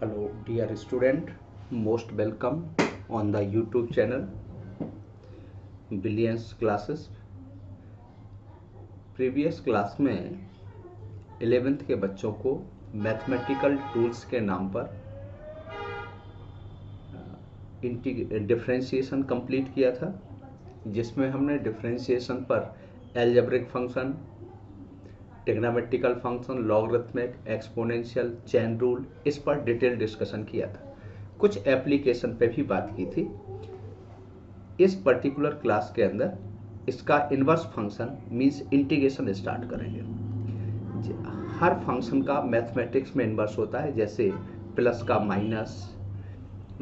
Hello dear student, most welcome on the YouTube channel Billions Classes। Previous class में 11th के बच्चों को mathematical tools के नाम पर डिफरेंशिएशन कंप्लीट किया था, जिसमें हमने डिफरेंशिएशन पर algebraic function, trigonometrical function, logarithmic, exponential, chain rule, इस पर डिटेल डिस्कशन किया था। कुछ एप्लीकेशन पे भी बात की थी। इस पर्टिकुलर क्लास के अंदर इसका inverse function means integration start करेंगे। हर फंक्शन का मैथमेटिक्स में इन्वर्स होता है, जैसे प्लस का माइनस,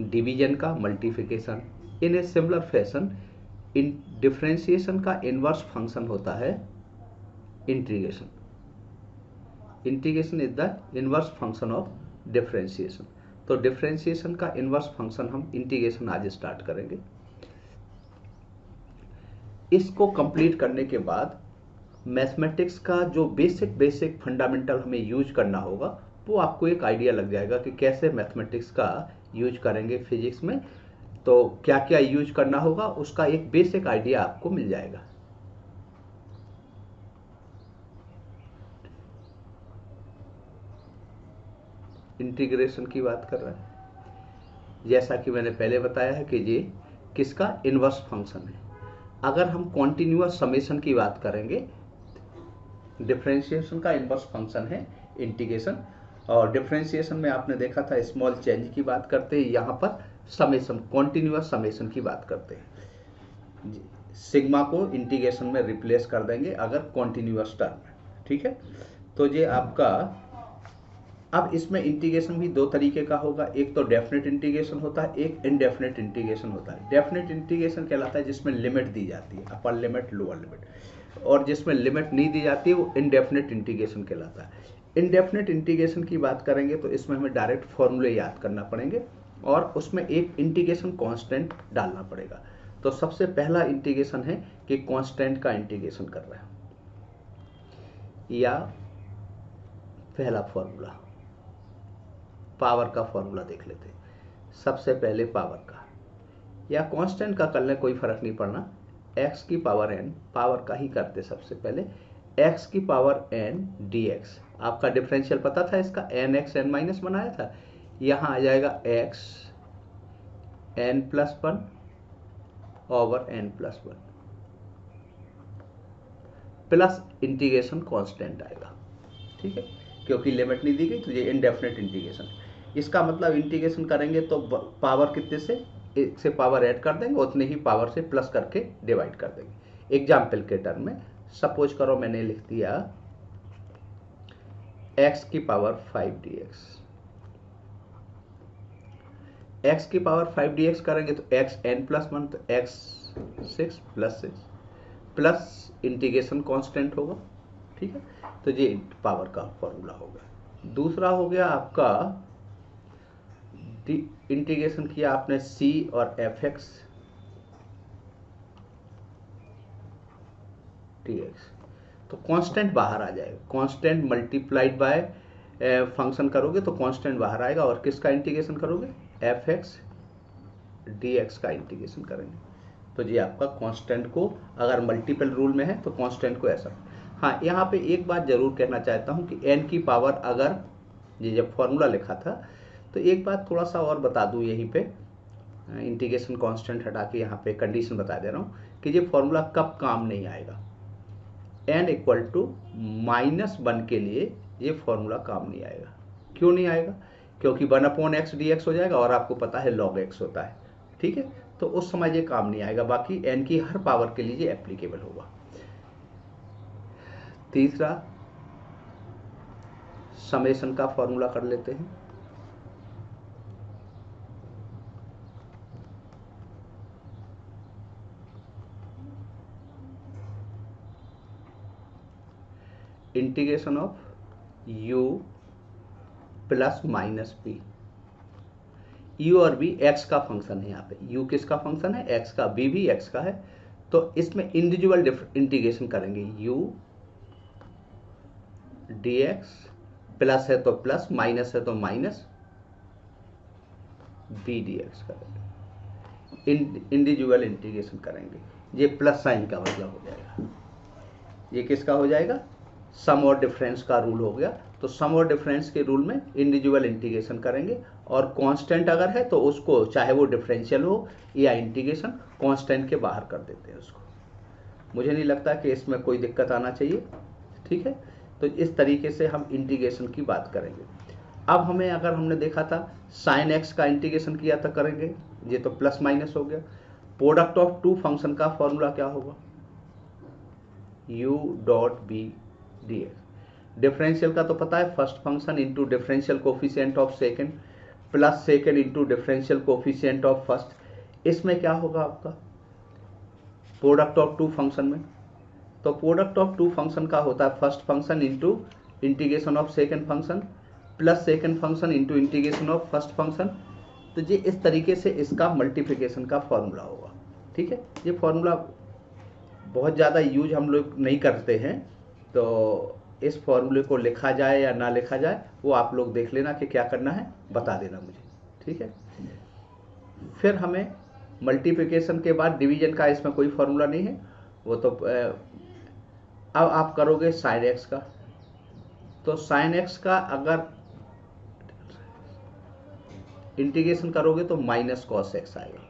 डिवीजन का multiplication. In a similar fashion in differentiation का इन्वर्स फंक्शन होता है integration. Integration is the inverse function of differentiation. तो डिफरेंशिएशन का इन्वर्स फंक्शन हम इंटीग्रेशन आज स्टार्ट करेंगे। इसको कंप्लीट करने के बाद मैथमेटिक्स का जो बेसिक फंडामेंटल हमें यूज करना होगा, वो आपको एक आइडिया लग जाएगा कि कैसे मैथमेटिक्स का यूज करेंगे फिजिक्स में। तो क्या क्या यूज करना होगा, उसका एक बेसिक आइडिया आपको मिल जाएगा। इंटीग्रेशन की बात कर रहा है, जैसा कि मैंने पहले बताया है कि ये किसका इन्वर्स फंक्शन है। अगर हम कॉन्टिन्यूअस समेशन की बात करेंगे, डिफरेंशिएशन का इन्वर्स फंक्शन है इंटीग्रेशन। और डिफरेंशिएशन में आपने देखा था स्मॉल चेंज की बात करते हैं, यहाँ पर समेशन, कॉन्टिन्यूअस समेशन की बात करते हैं। सिग्मा को इंटीग्रेशन में रिप्लेस कर देंगे अगर कॉन्टिन्यूअस टर्म है, ठीक है। तो ये आपका, अब इसमें इंटीग्रेशन भी दो तरीके का होगा। एक तो डेफिनेट इंटीग्रेशन होता है, एक इनडेफिनेट इंटीग्रेशन होता है। डेफिनेट इंटीग्रेशन कहलाता है जिसमें लिमिट दी जाती है, अपर लिमिट, लोअर लिमिट। और जिसमें लिमिट नहीं दी जाती है वो इनडेफिनेट इंटीग्रेशन कहलाता है। इनडेफिनेट इंटीग्रेशन की बात करेंगे तो इसमें हमें डायरेक्ट फॉर्मूले याद करना पड़ेंगे और उसमें एक इंटीग्रेशन कांस्टेंट डालना पड़ेगा। तो सबसे पहला इंटीग्रेशन है कि कांस्टेंट का इंटीग्रेशन कर रहा है, या पहला फॉर्मूला पावर का फॉर्मूला देख लेते हैं। सबसे पहले पावर का या कांस्टेंट का कर लें, कोई फर्क नहीं पड़ना। x की पावर n, पावर का ही करते सबसे पहले। x की पावर n dx, आपका डिफरेंशियल पता था इसका, n x n माइनस बनाया था। यहाँ आ जाएगा x n plus 1 over n plus 1 plus integration constant आएगा, ठीक है। क्योंकि लिमिट नहीं दी गई तो ये इनडेफिनेट इंटीग्रेशन। इसका मतलब इंटीग्रेशन करेंगे तो पावर कितने से, एक से पावर ऐड कर देंगे, उतने ही पावर से प्लस करके डिवाइड कर देंगे। एग्जाम्पल के टर्म में सपोज करो मैंने लिख दिया x की पावर 5 dx। x की पावर 5 dx करेंगे तो x n प्लस 1, तो x 6 plus 6 plus integration constant होगा, ठीक है। तो ये पावर का फॉर्मूला होगा। दूसरा हो गया आपका, इंटीग्रेशन किया आपने c और fx dx, तो कांस्टेंट बाहर आ जाएगा। कांस्टेंट मल्टीप्लाइड बाय फंक्शन करोगे तो कांस्टेंट बाहर आएगा। और किसका इंटीग्रेशन करोगे, fx dx का इंटीग्रेशन करेंगे। तो ये आपका कांस्टेंट को, अगर मल्टीपल रूल में है तो कांस्टेंट को ऐसा। हाँ, यहाँ पे एक बात जरूर कहना चाहता हूँ कि n की पावर, अगर ये जब फॉर्मूला लिखा था तो एक बात थोड़ा सा और बता दूँ यहीं पे, इंटीग्रेशन कांस्टेंट हटा के यहाँ पे कंडीशन बता दे रहा हूँ कि ये फॉर्मूला कब काम नहीं आएगा। n इक्वल टू -1 के लिए ये फॉर्मूला काम नहीं आएगा। क्यों नहीं आएगा, क्योंकि 1/x dx हो जाएगा और आपको पता है log x होता है, ठीक है। तो उस समय ये काम नहीं आएगा। बाकी n की हर पावर के लिए ये एप्लीकेबल होगा। तीसरा, समेशन का फॉर्मूला कर लेते हैं। Integration of u plus minus b। u और b x का फंक्शन है। यहाँ पे u किसका फंक्शन है, x का, b भी x का है। तो इसमें इंडिविजुअल इंटीग्रेशन करेंगे। u dx, प्लस है तो प्लस, माइनस है तो माइनस, बी डी एक्स करेंगे, इंडिविजुअल इंटीग्रेशन करेंगे। ये प्लस साइन का मतलब हो जाएगा, ये किसका हो जाएगा, सम और डिफरेंस का रूल हो गया। तो सम और डिफरेंस के रूल में इंडिविजुअल इंटीग्रेशन करेंगे, और कांस्टेंट अगर है तो उसको चाहे वो डिफरेंशियल हो या इंटीग्रेशन, कांस्टेंट के बाहर कर देते हैं उसको। मुझे नहीं लगता कि इसमें कोई दिक्कत आना चाहिए, ठीक है। तो इस तरीके से हम इंटीग्रेशन की बात करेंगे। अब हमें, अगर हमने देखा था साइन एक्स का इंटीग्रेशन किया था, करेंगे, ये तो प्लस माइनस हो गया। प्रोडक्ट ऑफ टू फंक्शन का फॉर्मूला क्या होगा, u dot B D X. Differential का तो पता है, first function into differential coefficient of second plus second into differential coefficient of first. इसमें क्या होगा आपका प्रोडक्ट ऑफ टू फंक्शन में, तो प्रोडक्ट ऑफ टू फंक्शन का होता है first function into integration of second function plus second function into integration of first function. तो ये इस तरीके से इसका मल्टीप्लिकेशन का फॉर्मूला होगा, ठीक है। ये फॉर्मूला बहुत ज़्यादा यूज हम लोग नहीं करते हैं, तो इस फॉर्मूले को लिखा जाए या ना लिखा जाए वो आप लोग देख लेना कि क्या करना है, बता देना मुझे, ठीक है। फिर हमें मल्टीप्लिकेशन के बाद डिवीजन का इसमें कोई फॉर्मूला नहीं है, वो तो अब आप करोगे साइन एक्स का, तो साइन एक्स का अगर इंटीग्रेशन करोगे तो माइनस कॉस एक्स आएगा।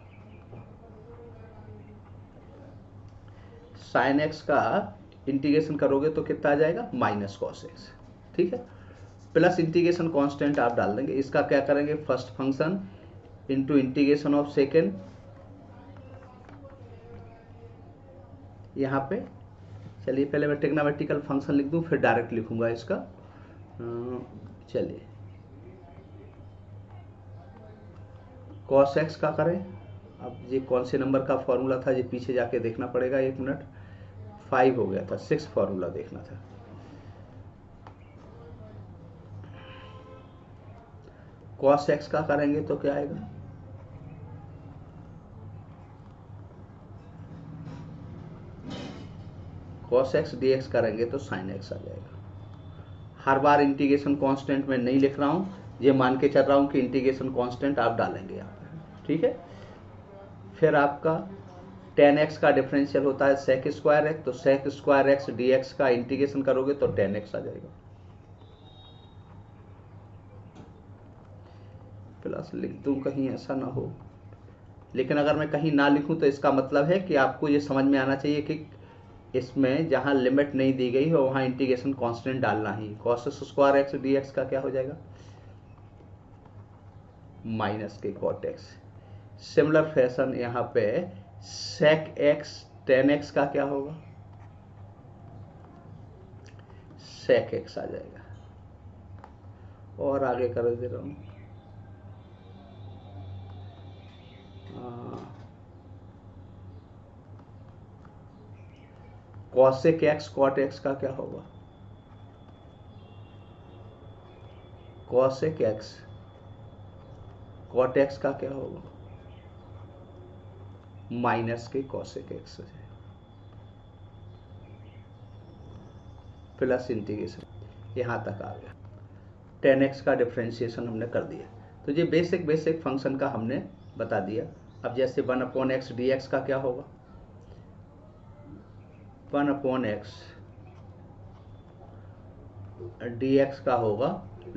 साइन एक्स का इंटीग्रेशन करोगे तो कितना आ जाएगा, माइनस कॉस एक्स, ठीक है। प्लस इंटीग्रेशन कांस्टेंट आप डाल देंगे। इसका क्या करेंगे, first function into integration of second, यहाँ पे चलिए पहले मैं ट्रिग्नोमेट्रिकल फंक्शन लिख दूं, फिर डायरेक्ट लिखूंगा इसका। चलिए कॉस एक्स का करें। अब ये कौन से नंबर का फॉर्मूला था, ये पीछे जाके देखना पड़ेगा, 1 मिनट, 5 हो गया था, 6 फॉर्मूला देखना था। कॉस एक्स का करेंगे तो क्या आएगा, कॉस एक्स डी एक्स करेंगे तो साइन एक्स आ जाएगा। हर बार इंटीग्रेशन कांस्टेंट में नहीं लिख रहा हूं, ये मान के चल रहा हूं कि इंटीग्रेशन कांस्टेंट आप डालेंगे यहाँ पे, ठीक है। फिर आपका tan x का डिफरेंशियल होता है sec स्क्वायर एक्स, तो sec square x D x का इंटीग्रेशन करोगे तो tan x आ जाएगा। प्लस लिख दूं कहीं ऐसा ना हो, लेकिन अगर मैं कहीं ना लिखूं तो इसका मतलब है कि आपको ये समझ में आना चाहिए कि इसमें जहां लिमिट नहीं दी गई हो वहां इंटीग्रेशन कांस्टेंट डालना ही। cos square x D x का क्या हो जाएगा, माइनस के cot x। सिमिलर फैशन यहाँ पे sec x tan x का क्या होगा, sec x आ जाएगा। और आगे कर दे रहा हूँ, cosec x cot x का क्या होगा, cosec x cot x का क्या होगा, माइनस के cosec x प्लस इंटीग्रेशन यहाँ तक आ गया। tan x का डिफरेंशिएशन हमने कर दिया, तो ये बेसिक फंक्शन का हमने बता दिया। अब जैसे 1/x dx का क्या होगा, 1/x dx का होगा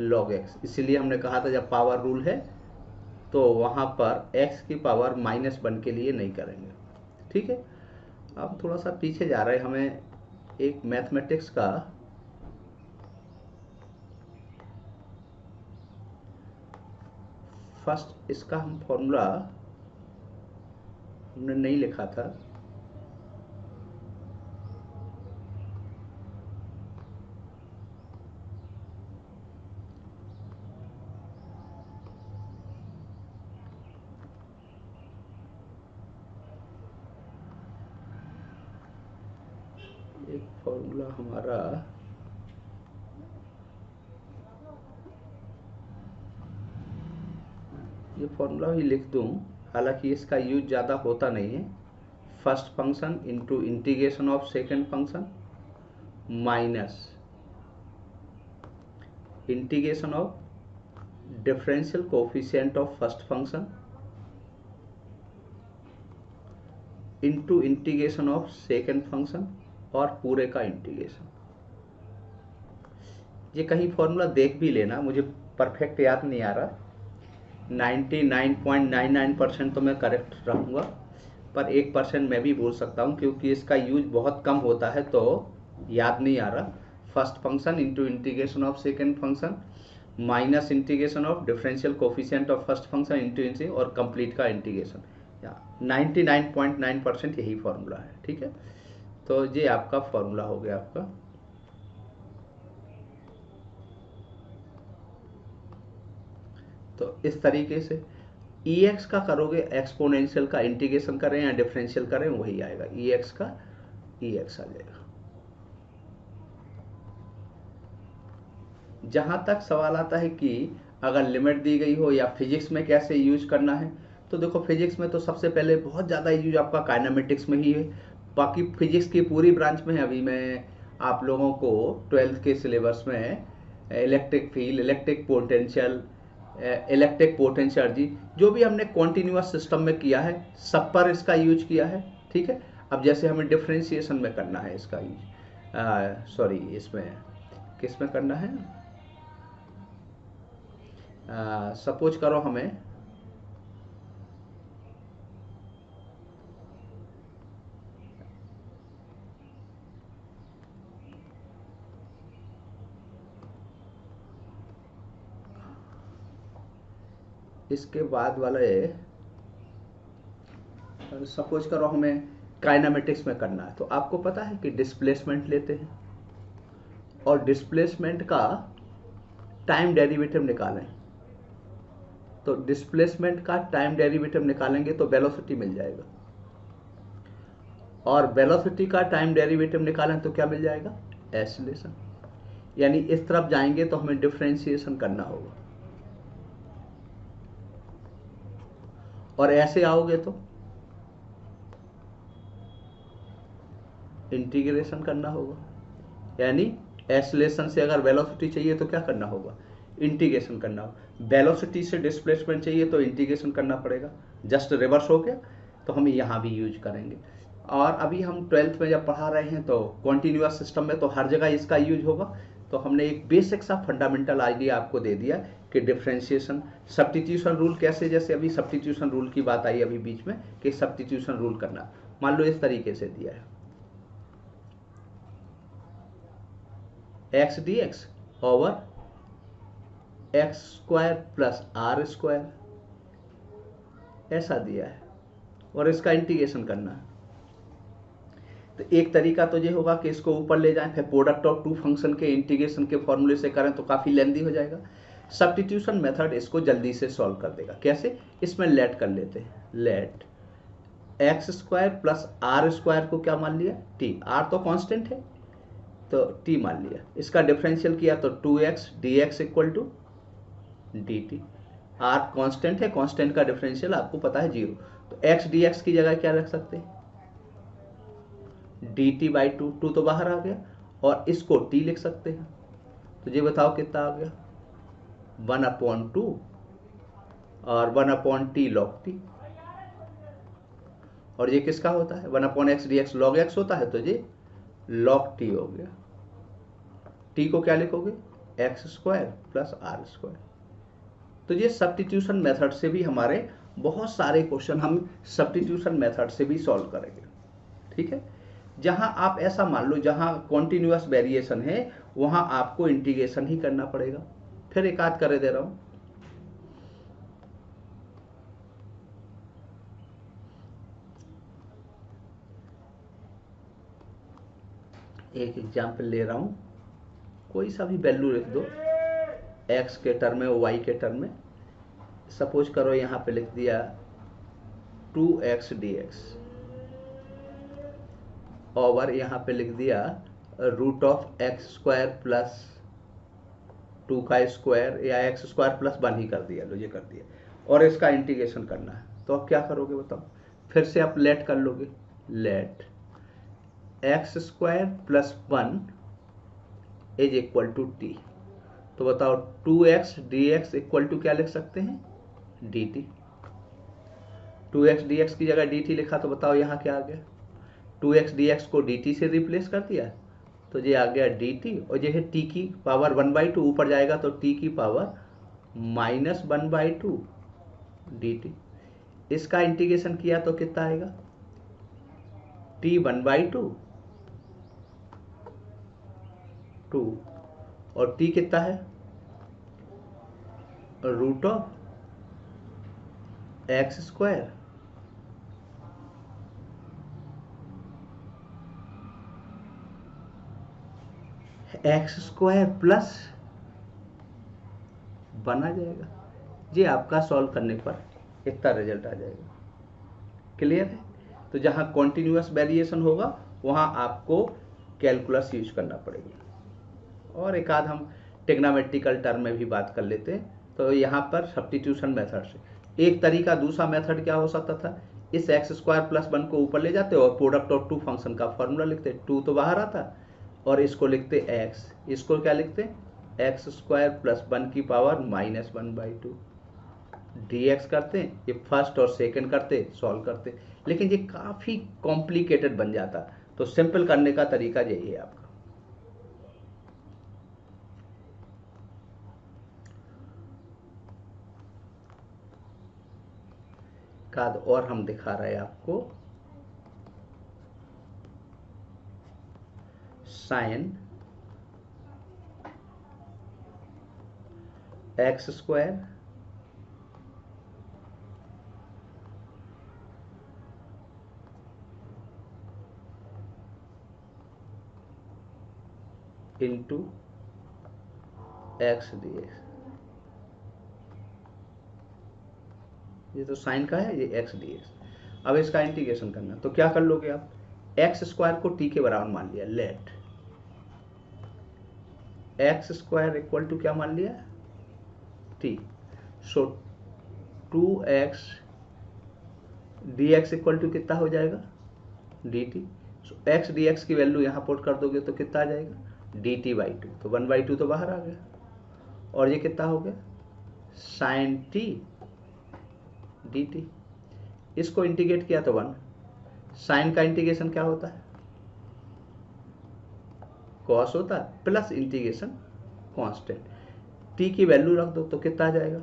log x। इसीलिए हमने कहा था जब पावर रूल है तो वहां पर x की पावर -1 के लिए नहीं करेंगे, ठीक है। अब थोड़ा सा पीछे जा रहे हैं, हमें एक मैथमेटिक्स का फर्स्ट, इसका हम फॉर्मूला हमने नहीं लिखा था, एक फॉर्मूला हमारा ये फॉर्मूला ही लिख दूं, हालांकि इसका यूज ज़्यादा होता नहीं है। First function into integration of second function minus integration of differential coefficient of first function into integration of second function और पूरे का इंटीग्रेशन। ये कहीं फॉर्मूला देख भी लेना, मुझे परफेक्ट याद नहीं आ रहा, 99.99% तो मैं करेक्ट रहूँगा, पर 1% मैं भी बोल सकता हूँ क्योंकि इसका यूज बहुत कम होता है तो याद नहीं आ रहा। First function into integration of second function minus integration of differential coefficient of first function into और कंप्लीट का इंटीग्रेशन। 99.9% यही फॉर्मूला है, ठीक है। तो ये आपका फॉर्मूला हो गया आपका। तो इस तरीके से ex का करोगे, एक्सपोनेंशियल का इंटीग्रेशन करें या डिफरेंशियल करें वही आएगा, ex का ex आ जाएगा। जहां तक सवाल आता है कि अगर लिमिट दी गई हो या फिजिक्स में कैसे यूज करना है, तो देखो फिजिक्स में तो सबसे पहले बहुत ज़्यादा यूज आपका काइनेमेटिक्स में ही है। बाकी फिजिक्स की पूरी ब्रांच में है। अभी मैं आप लोगों को 12th के सिलेबस में electric field, electric potential, electric potential energy, जो भी हमने कॉन्टिन्यूअस सिस्टम में किया है सब पर इसका यूज किया है, ठीक है। अब जैसे हमें डिफ्रेंशिएशन में करना है इसका यूज, सॉरी इसमें किस में करना है, सपोज करो हमें इसके बाद वाले, सपोज करो हमें काइनेमेटिक्स में करना है, तो आपको पता है कि डिस्प्लेसमेंट लेते हैं और डिस्प्लेसमेंट का टाइम डेरिवेटिव निकालें। तो डिस्प्लेसमेंट का टाइम डेरिवेटिव निकालेंगे तो वेलोसिटी मिल जाएगा, और वेलोसिटी का टाइम डेरिवेटिव निकालें तो क्या मिल जाएगा, एक्सीलरेशन। यानी इस तरफ जाएंगे तो हमें डिफरेंशिएशन करना होगा, और ऐसे आओगे तो इंटीग्रेशन करना होगा। यानी एक्सीलरेशन से अगर वेलोसिटी चाहिए तो क्या करना होगा, इंटीग्रेशन करना होगा। वेलोसिटी से डिस्प्लेसमेंट चाहिए तो इंटीग्रेशन करना पड़ेगा। जस्ट रिवर्स हो गया, तो हम यहाँ भी यूज करेंगे। और अभी हम 12th में जब पढ़ा रहे हैं तो कॉन्टिन्यूअस सिस्टम में तो हर जगह इसका यूज होगा। तो हमने एक बेसिक सा फंडामेंटल आइडिया आपको दे दिया कि डिफरेंशिएशन, सब्स्टिट्यूशन रूल कैसे, जैसे अभी सब्स्टिट्यूशन रूल की बात आई अभी बीच में कि सब्स्टिट्यूशन रूल करना, मान लो इस तरीके से दिया है, X D X over X square plus R square, ऐसा दिया है और इसका इंटीग्रेशन करना है। तो एक तरीका तो ये होगा कि इसको ऊपर ले जाएं, फिर प्रोडक्ट ऑफ टू फंक्शन के इंटीग्रेशन के फॉर्मूले से करें तो काफ़ी लेंदी हो जाएगा। सब्स्टिट्यूशन मेथड इसको जल्दी से सॉल्व कर देगा। कैसे, इसमें लेट कर लेते हैं, let X square plus R square को क्या मान लिया, टी, आर तो कांस्टेंट है तो टी मान लिया। इसका डिफरेंशियल किया तो 2x dx equal to dt। R constant है, कांस्टेंट का डिफरेंशियल आपको पता है 0, तो x dx की जगह क्या रख सकते हैं, dt बाई 2, 2 तो बाहर आ गया, और इसको t लिख सकते हैं। तो ये बताओ कितना आ गया, 1/2 और 1/t log t। और ये किसका होता है, 1/x dx log x होता है, तो ये log t हो गया। t को क्या लिखोगे, X square plus R square. तो ये सब्स्टिट्यूशन मेथड से भी हमारे बहुत सारे क्वेश्चन हम सब्स्टिट्यूशन मेथड से भी सॉल्व करेंगे, ठीक है। जहां आप ऐसा मान लो जहां कॉन्टिन्यूअस वेरिएशन है वहां आपको इंटीग्रेशन ही करना पड़ेगा। फिर एक आध कर दे रहा हूं, एक एग्जाम्पल ले रहा हूं, कोई सा भी वैल्यू लिख दो, x के टर्म में, y के टर्म में। सपोज करो यहाँ पे लिख दिया 2x dx ओवर यहाँ पे लिख दिया root of X square plus 2 का स्क्वायर, या एक्स स्क्वायर प्लस 1 ही कर दिया, लो ये कर दिया, और इसका इंटीग्रेशन करना है। तो अब क्या करोगे बताओ, फिर से आप लेट कर लोगे, let X square plus 1 is equal to T. तो बताओ 2x dx इक्वल टू क्या लिख सकते हैं, dt। 2x dx की जगह dt लिखा तो बताओ यहाँ क्या आ गया, 2x dx को dt से रिप्लेस कर दिया तो ये आ गया dt, और ये है t की पावर 1/2, ऊपर जाएगा तो t की पावर -1/2 dt। इसका इंटीग्रेशन किया तो कितना आएगा, t 1/2 2, और t कितना है, root of X square X square plus 1 आ जाएगा। ये आपका सॉल्व करने पर इतना रिजल्ट आ जाएगा। क्लियर है? तो जहाँ कॉन्टिन्यूअस वेरिएशन होगा वहाँ आपको कैलकुलस यूज करना पड़ेगा। और एक आध हम टेग्नामेट्रिकल टर्म में भी बात कर लेते हैं। तो यहाँ पर सब्स्टिट्यूशन मेथड से एक तरीका, दूसरा मेथड क्या हो सकता था, इस एक्स स्क्वायर प्लस 1 को ऊपर ले जाते और प्रोडक्ट ऑफ टू फंक्शन का फॉर्मूला लिखते, 2 तो बाहर आता और इसको लिखते x, इसको क्या लिखते, एक्स स्क्वायर प्लस 1 की पावर -1/2 dx करते, ये फर्स्ट और सेकंड करते, सॉल्व करते। लेकिन ये काफ़ी कॉम्प्लिकेटेड बन जाता, तो सिंपल करने का तरीका यही है आपका। काद और हम दिखा रहे हैं आपको sine x square into x dx। ये तो साइन का है, ये एक्स dx। अब इसका इंटीग्रेशन करना, तो क्या कर लोगे आप, एक्स स्क्वायर को t के बराबर मान लिया, let X square equal to क्या मान लिया, t। So 2x dx equal to कितना हो जाएगा, dt। सो x dx की वैल्यू यहाँ पुट कर दोगे तो कितना आ जाएगा, dt/2। तो 1/2 तो बाहर आ गया, और ये कितना हो गया, साइन t dt। इसको इंटीग्रेट किया तो 1, साइन का इंटीग्रेशन क्या होता है, कॉस होता है, प्लस इंटीग्रेशन कांस्टेंट, t की वैल्यू रख दो तो कितना आ जाएगा,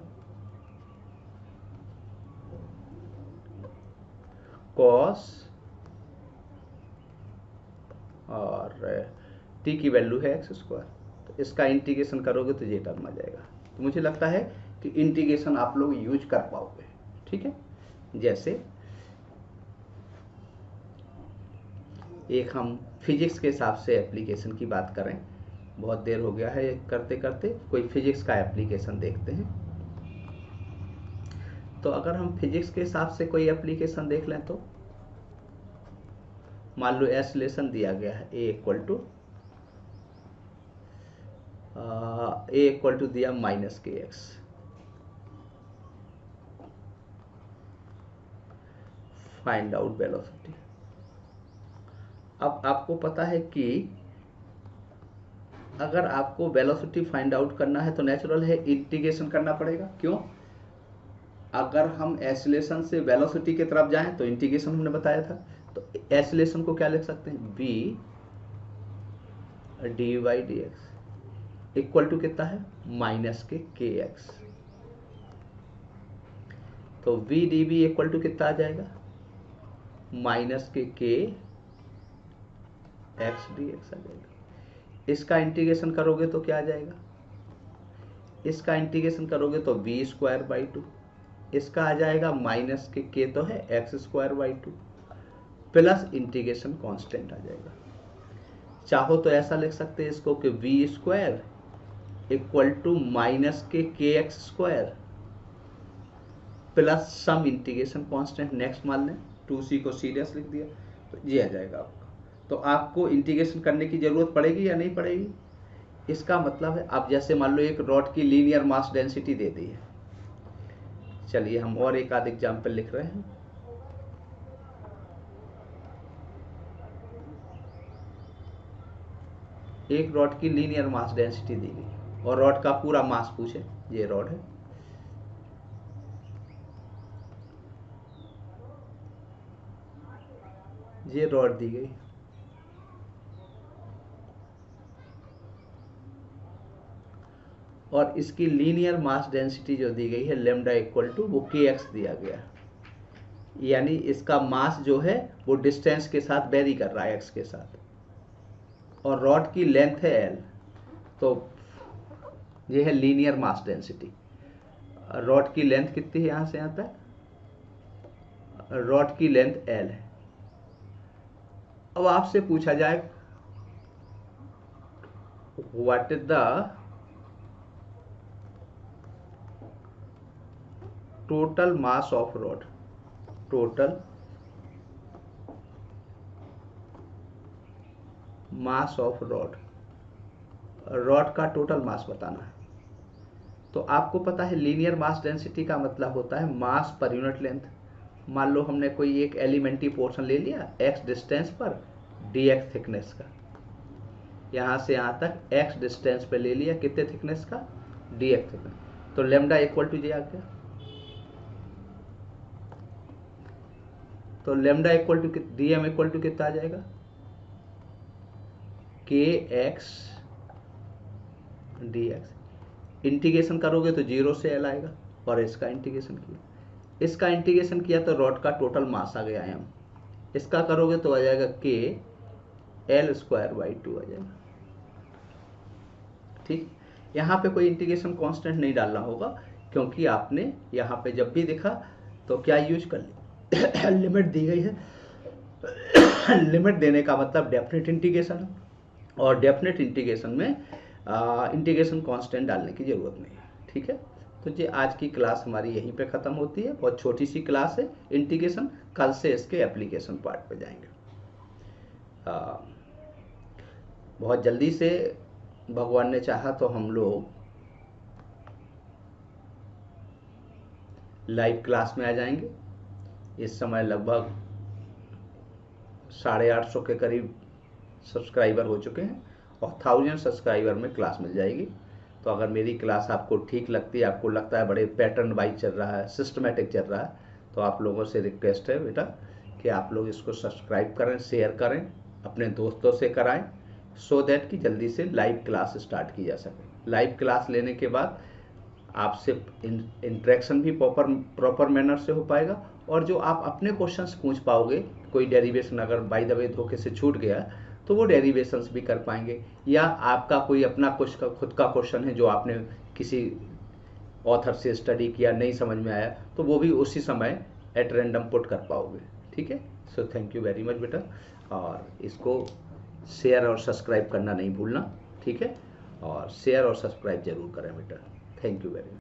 कॉस, और t की वैल्यू है एक्स स्क्वायर। तो इसका इंटीग्रेशन करोगे तो ये टर्म आ जाएगा। तो मुझे लगता है कि इंटीग्रेशन आप लोग यूज कर पाओगे, ठीक है। जैसे एक हम फिजिक्स के हिसाब से एप्लीकेशन की बात करें, बहुत देर हो गया है करते करते, कोई फिजिक्स का एप्लीकेशन देखते हैं। तो अगर हम फिजिक्स के हिसाब से कोई एप्लीकेशन देख लें तो मान लो एसलेशन दिया गया है, ए इक्वल टू दिया -kx, फाइंड आउट वेलोसिटी। अब आपको पता है कि अगर आपको वेलोसिटी फाइंड आउट करना है तो नेचुरल है इंटीग्रेशन करना पड़ेगा। क्यों, अगर हम एसिलेशन से वेलोसिटी की तरफ जाएं तो इंटीग्रेशन हमने बताया था, तो एसिलेशन को क्या लिख सकते हैं, v dy/dx इक्वल टू कितना है, -kx। तो v dv इक्वल टू कितना आ जाएगा, -kx dx आ जाएगा। इसका इंटीग्रेशन करोगे तो क्या आ जाएगा, इसका इंटीग्रेशन करोगे तो v²/2, इसका आ जाएगा -k तो है x²/2 प्लस इंटीग्रेशन कांस्टेंट आ जाएगा। चाहो तो ऐसा लिख सकते हैं इसको कि v² equal to -kx² plus some integration constant, next मान लें 2c को सीरियस लिख दिया, तो ये आ जाएगा आपका। तो आपको इंटीग्रेशन करने की जरूरत पड़ेगी या नहीं पड़ेगी, इसका मतलब है आप जैसे मान लो एक रॉड की लीनियर मास डेंसिटी दे दी है। चलिए हम और एक आध एग्जाम्पल लिख रहे हैं। एक रॉड की लीनियर मास डेंसिटी दी गई, और रॉड का पूरा मास पूछे, ये रॉड है, ये रॉड दी गई, और इसकी लीनियर मास डेंसिटी जो दी गई है लेमडा इक्वल टू वो kx दिया गया, यानी इसका मास जो है वो डिस्टेंस के साथ वेरी कर रहा है x के साथ, और रॉड की लेंथ है l, तो ये है लीनियर मास डेंसिटी। रॉड की लेंथ कितनी है यहां से यहां तक, रॉड की लेंथ l है। अब आपसे पूछा जाए what is the total mass of rod, total mass of rod, rod का टोटल मास बताना है। तो आपको पता है लीनियर मास डेंसिटी का मतलब होता है मास पर यूनिट लेंथ। मान लो हमने कोई एक एलिमेंट्री पोर्शन ले लिया x डिस्टेंस पर dx थिकनेस का, यहां से यहां तक x डिस्टेंस पे ले लिया, कितने थिकनेस का, dx थिकनेस, तो लेमडा इक्वल टू ये आ गया, तो lambda equal to dm equal to कितना आ जाएगा, kx dx, इंटीग्रेशन करोगे तो 0 से l आएगा, और इसका इंटीग्रेशन किया, इसका इंटीग्रेशन किया तो रॉड का टोटल मास आ गया m, इसका करोगे तो आ जाएगा k l स्क्वायर बाई 2 आ जाएगा। ठीक, यहाँ पे कोई इंटीग्रेशन कांस्टेंट नहीं डालना होगा, क्योंकि आपने यहाँ पे जब भी देखा तो क्या यूज कर ली लिमिट दी गई है लिमिट देने का मतलब डेफिनेट इंटीग्रेशन है, और डेफिनेट इंटीग्रेशन में इंटीग्रेशन कांस्टेंट डालने की जरूरत नहीं है। ठीक है, तो ये आज की क्लास हमारी यहीं पे ख़त्म होती है, बहुत छोटी सी क्लास है इंटीग्रेशन, कल से इसके एप्लीकेशन पार्ट पे जाएंगे। बहुत जल्दी से भगवान ने चाहा तो हम लोग लाइव क्लास में आ जाएंगे। इस समय लगभग 850 के करीब सब्सक्राइबर हो चुके हैं, और 1000 सब्सक्राइबर में क्लास मिल जाएगी। तो अगर मेरी क्लास आपको ठीक लगती है, आपको लगता है बड़े पैटर्न वाइज चल रहा है, सिस्टमेटिक चल रहा है, तो आप लोगों से रिक्वेस्ट है बेटा कि आप लोग इसको सब्सक्राइब करें, शेयर करें, अपने दोस्तों से कराएं, सो दैट कि जल्दी से लाइव क्लास स्टार्ट की जा सके। लाइव क्लास लेने के बाद आपसे इंटरेक्शन भी प्रॉपर मैनर से हो पाएगा, और जो आप अपने क्वेश्चंस पूछ पाओगे, कोई डेरिवेशन अगर बाय द वे धोखे से छूट गया तो वो डेरिवेशंस भी कर पाएंगे, या आपका कोई अपना कुछ का खुद का क्वेश्चन है जो आपने किसी ऑथर से स्टडी किया, नहीं समझ में आया, तो वो भी उसी समय एट रैंडम पुट कर पाओगे। ठीक है, so thank you very much बेटा, और इसको शेयर और सब्सक्राइब करना नहीं भूलना। ठीक है, और शेयर और सब्सक्राइब जरूर करें बेटा। Thank you very much.